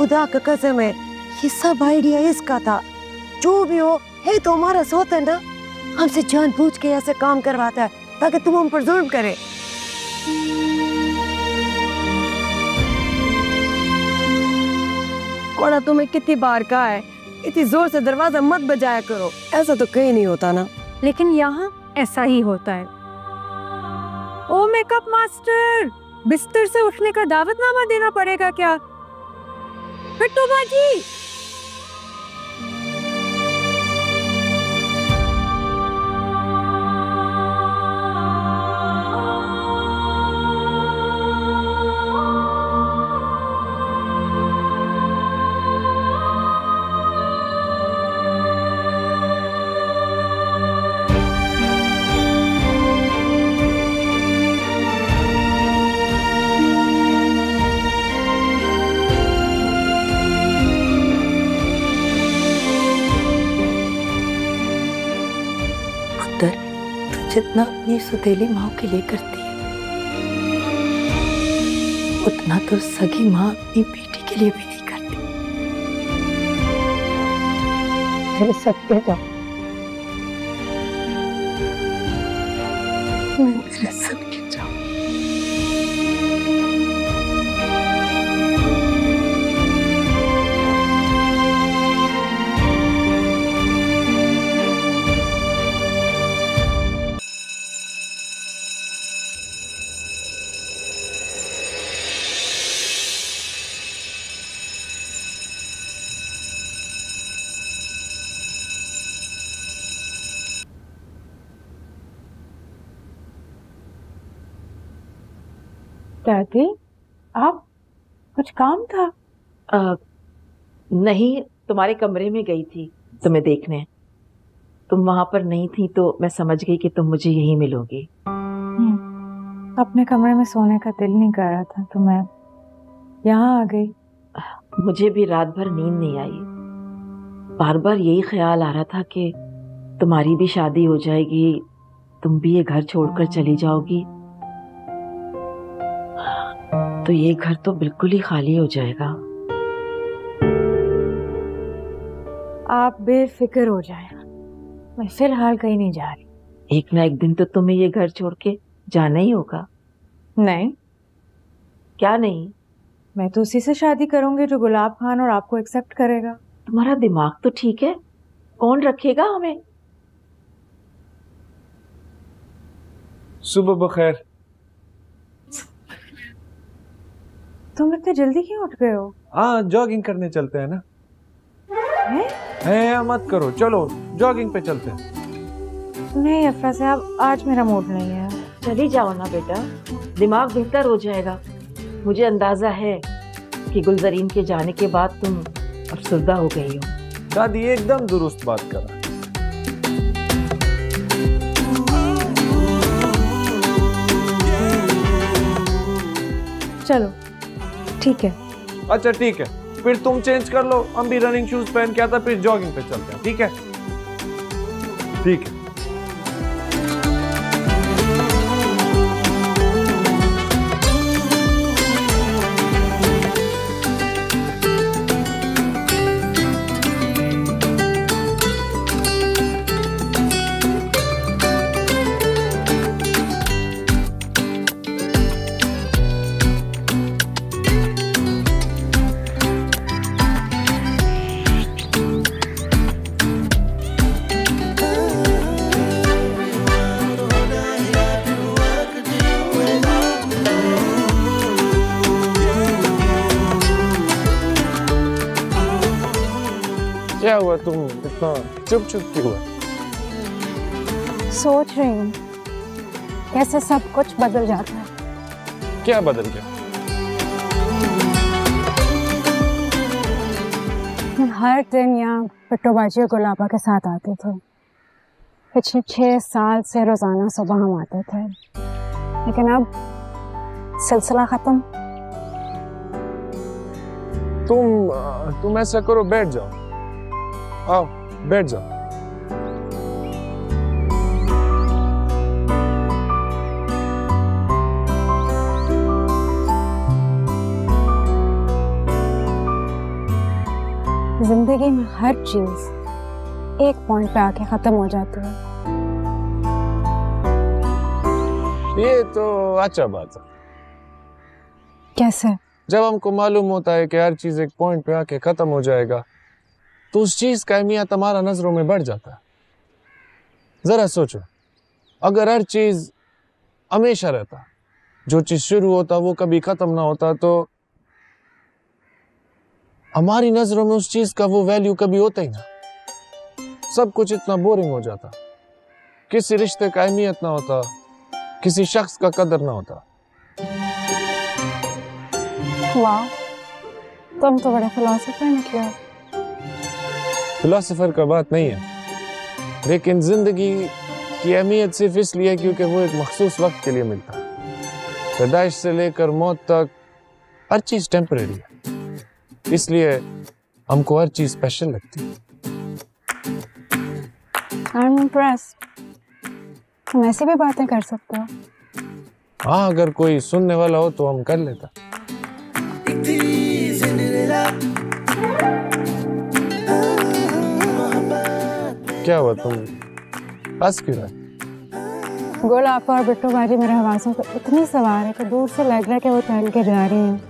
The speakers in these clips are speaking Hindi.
खुदा का कसम है, ये सब आइडिया इसका था। जो भी हो, है तो हमारा सौतन ना, हमसे जानबूझ के ऐसे काम करवाता है ताकि तुम हम पर जुल्म करे। कोड़ा तुम्हें कितनी बार कहा है, इतनी जोर से दरवाजा मत बजाया करो, ऐसा तो कहीं नहीं होता ना। लेकिन यहाँ ऐसा ही होता है। ओ मेकअप मास्टर, बिस्तर से उठने का दावतनामा देना पड़ेगा क्या? बिट्टू बाजी, जितना अपनी सुतेली माँ के लिए करती है, उतना तो सगी माँ अपनी बेटी के लिए भी नहीं करती। मेरे सत्य जाओ, मेरे सत्य जाओ। दादी, आप कुछ काम था? नहीं, तुम्हारे कमरे में गई थी तुम्हें देखने। तुम वहां पर नहीं थी तो मैं समझ गई कि तुम मुझे यहीं मिलोगी। अपने कमरे में सोने का दिल नहीं कर रहा था तो मैं यहाँ आ गई। मुझे भी रात भर नींद नहीं आई। बार बार यही ख्याल आ रहा था कि तुम्हारी भी शादी हो जाएगी, तुम भी ये घर छोड़कर चली जाओगी, तो ये घर तो बिल्कुल ही खाली हो जाएगा। आप बेफिक्र हो जाए, मैं फिलहाल कहीं नहीं जा रही। एक ना एक दिन तो तुम्हें ये घर छोड़ के जाना ही होगा। नहीं। क्या नहीं? मैं तो उसी से शादी करूंगी जो गुलाब खान और आपको एक्सेप्ट करेगा। तुम्हारा दिमाग तो ठीक है, कौन रखेगा हमें? सुबह बखैर। तुम इतने जल्दी क्यों उठ गए हो? हाँ, जॉगिंग करने चलते हैं ना। है मत करो, चलो जॉगिंग पे चलते हैं। नहीं अफरा साहब, आज मेरा मूड नहीं है। चली जाओ ना बेटा, दिमाग बेहतर हो जाएगा। मुझे अंदाजा है कि गुलजरीन के जाने के बाद तुम अफसरदा हो गई हो। दादी एकदम दुरुस्त बात कर रहा है। चलो ठीक है। अच्छा ठीक है, फिर तुम चेंज कर लो, हम भी रनिंग शूज पहन के आता, फिर जॉगिंग पे चलते हैं। ठीक है? ठीक है। क्या हुआ, तुम इतना चुप क्यों हुआ? सोच रही हूँ कैसे सब कुछ बदल जाता है। क्या बदल गया? हर दिन यहाँ बिट्टू बाजी और गुलाबा के साथ आते थे। पिछले 6 साल से रोजाना सुबह हम आते थे, लेकिन अब सिलसिला खत्म। तुम ऐसा करो, बैठ जाओ। आओ बैठ जाओ। जिंदगी में हर चीज एक पॉइंट पे आके खत्म हो जाती है। ये तो अच्छा बात है। कैसे? जब हमको मालूम होता है कि हर चीज एक पॉइंट पे आके खत्म हो जाएगा तो उस चीज का अहमियत हमारा नजरों में बढ़ जाता है। जरा सोचो, अगर हर चीज हमेशा रहता, जो चीज शुरू होता वो कभी खत्म ना होता, तो हमारी नजरों में उस चीज का वो वैल्यू कभी होता ही ना। सब कुछ इतना बोरिंग हो जाता, किसी रिश्ते का अहमियत ना होता, किसी शख्स का कदर ना होता। वाह, तुम तो बड़े फिलोसोफर निकले। फिलोसोफर का बात नहीं है, लेकिन जिंदगी की अहमियत सिर्फ इसलिए क्योंकि वो एक मखसूस वक्त के लिए मिलता है। पैदाइश से लेकर मौत तक हर चीज टेम्परेरी है, इसलिए हमको हर चीज स्पेशल लगती है। I'm impressed। तुम ऐसी भी बातें कर सकते हो। हाँ, अगर कोई सुनने वाला हो तो हम कर लेता। क्या हुआ, तुम हंस क्यों रहे? गोल आपा और बिट्टू बाजी मेरे हवासों पे इतनी सवार है कि दूर से लग रहा है कि वो टहल के जा रही हैं।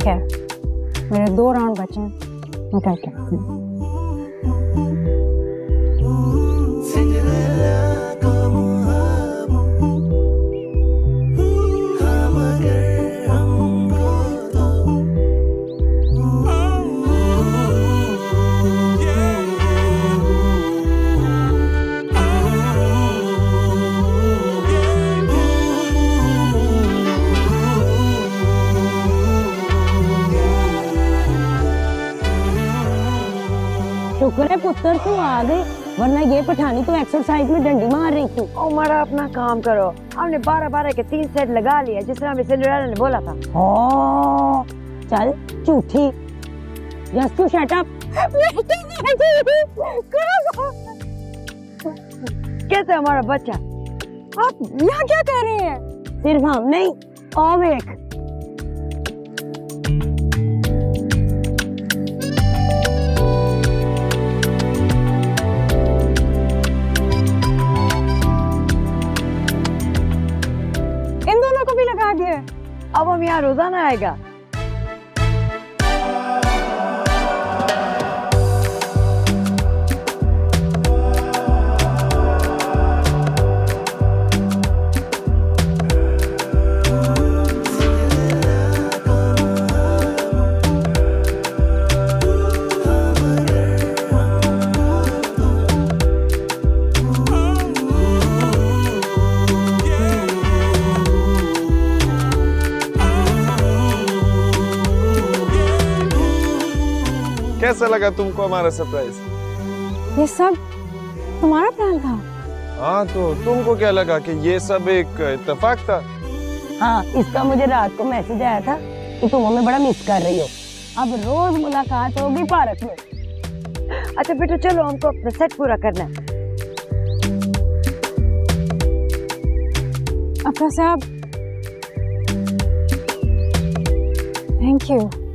क्या, मेरे 2 राउंड बचे हैं, मैं करके आती हूँ। शुक्र है पुत्र तू आ गई, वरना ये पठानी तो एक्सरसाइज में डंडी मार रही थी। उमरा अपना काम करो, हमने 12-12 के 3 सेट लगा लिया जिस तरह हमें सिंड्रेला ने बोला था। ओ चल झूठी, जस्ट टू शट अप। कैसे हमारा बच्चा? आप यहाँ क्या कह रही हैं? सिर्फ हम नहीं, और देख। इन दोनों को भी लगा दिए। अब हम यहाँ रोजाना आएगा। कैसा लगा तुमको हमारा सरप्राइज? ये सब तुम्हारा प्लान था? हाँ, तो तुमको क्या लगा कि ये सब एक इत्तेफाक था? हाँ, इसका मुझे रात को मैसेज आया था कि तुम हमें बड़ा मिस कर रही हो। अब रोज मुलाकात होगी पार्क में। अच्छा बेटा चलो, हमको अपना सेट पूरा करना है। अफरा साहब, थैंक यू।